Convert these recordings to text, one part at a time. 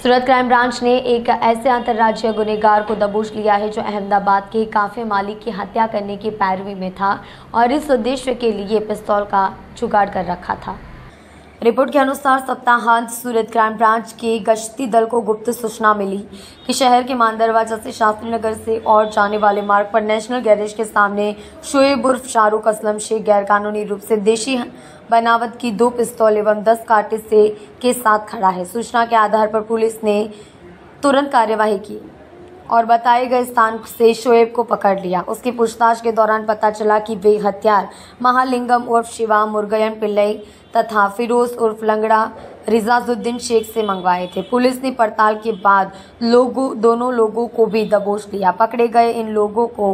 सूरत crime branch ने एक ऐसे अंतर्राज्यीय गुनहगार को दबोच लिया है जो अहमदाबाद के काफे मालिक की हत्या करने की पैरवी में था और इस उद्देश्य के लिए पिस्तौल का जुगाड़ कर रखा था। रिपोर्ट के अनुसार सप्ताहांत सूरत क्राइम ब्रांच के गश्ती दल को गुप्त सूचना मिली कि शहर के मान दरवाजा से शास्त्री नगर से और जाने वाले मार्ग पर नेशनल गैरेज के सामने शोएब उर्फ शाहरुख असलम शेख गैरकानूनी रूप से देशी बनावट की 2 पिस्तौल एवं 10 कार्टिज से के साथ खड़ा है। सूचना के आधार पर पुलिस ने तुरंत कार्यवाही की और बताए गए स्थान से शोएब को पकड़ लिया। उसकी पूछताछ के दौरान पता चला कि वे हथियार महालिंगम उर्फ शिवा मुरुगन पिल्लई तथा फिरोज उर्फ लंगड़ा रिजाजुद्दीन शेख से मंगवाए थे। पुलिस ने पड़ताल के बाद दोनों लोगों को भी दबोच लिया। पकड़े गए इन लोगों को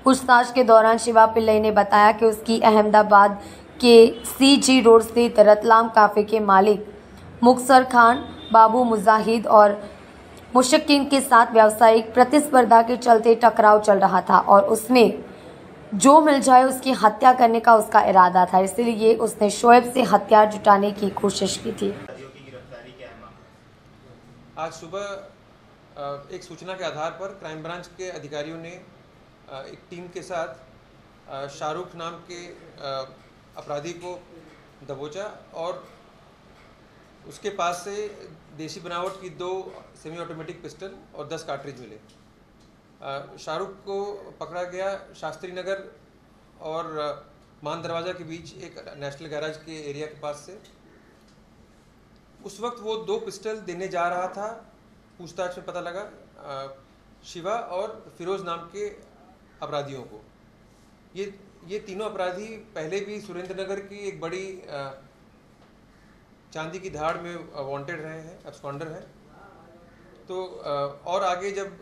पूछताछ के दौरान शिवा पिल्लई ने बताया कि उसकी अहमदाबाद के CG रोड स्थित रतलाम काफे के मालिक मुक्सर खान, बाबू मुजाहिद और मुशक्किन के साथ व्यावसायिक प्रतिस्पर्धा के चलते टकराव चल रहा था और उसमें जो मिल जाए उसकी हत्या करने का उसका इरादा था, इसलिए उसने शोएब से हथियार जुटाने की कोशिश की थी। आज सुबह एक सूचना के आधार पर क्राइम ब्रांच के अधिकारियों ने एक टीम के साथ शाहरुख नाम के अपराधी को दबोचा और उसके पास से देशी बनावट की 2 सेमी ऑटोमेटिक पिस्टल और 10 कार्ट्रिज मिले। शाहरुख को पकड़ा गया शास्त्री नगर और मान दरवाज़ा के बीच एक नेशनल गैराज के एरिया के पास से। उस वक्त वो 2 पिस्टल देने जा रहा था। पूछताछ में पता लगा शिवा और फिरोज नाम के अपराधियों को। ये तीनों अपराधी पहले भी सुरेंद्र नगर की एक बड़ी चांदी की धाड़ में वांटेड रहे हैं, एब्सकॉन्डर हैं। तो और आगे जब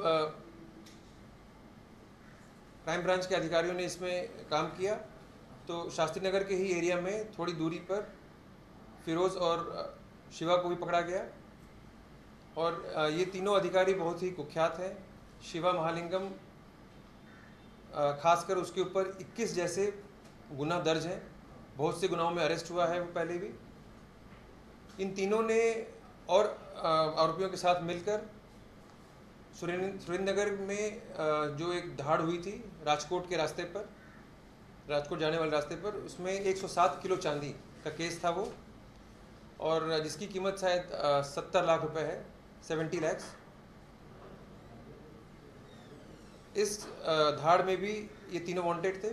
क्राइम ब्रांच के अधिकारियों ने इसमें काम किया तो शास्त्री नगर के ही एरिया में थोड़ी दूरी पर फिरोज और शिवा को भी पकड़ा गया। और ये तीनों अधिकारी बहुत ही कुख्यात हैं। शिवा महालिंगम खासकर उसके ऊपर 21 जैसे गुनाह दर्ज हैं, बहुत से गुनाहों में अरेस्ट हुआ है वो पहले भी। इन तीनों ने और आरोपियों के साथ मिलकर सुरेंद्र नगर में जो एक धाड़ हुई थी राजकोट के रास्ते पर, राजकोट जाने वाले रास्ते पर, उसमें 107 किलो चांदी का केस था वो, और जिसकी कीमत शायद 70 लाख रुपए है, 70 लाख। इस धाड़ में भी ये तीनों वांटेड थे।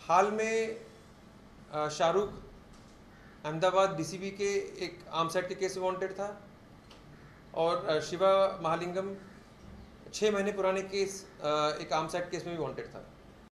हाल में शाहरुख अहमदाबाद DCB के एक आर्म्स एक्ट के केस में वांटेड था और शिवा महालिंगम 6 महीने पुराने केस एक आर्म्स एक्ट केस में भी वांटेड था।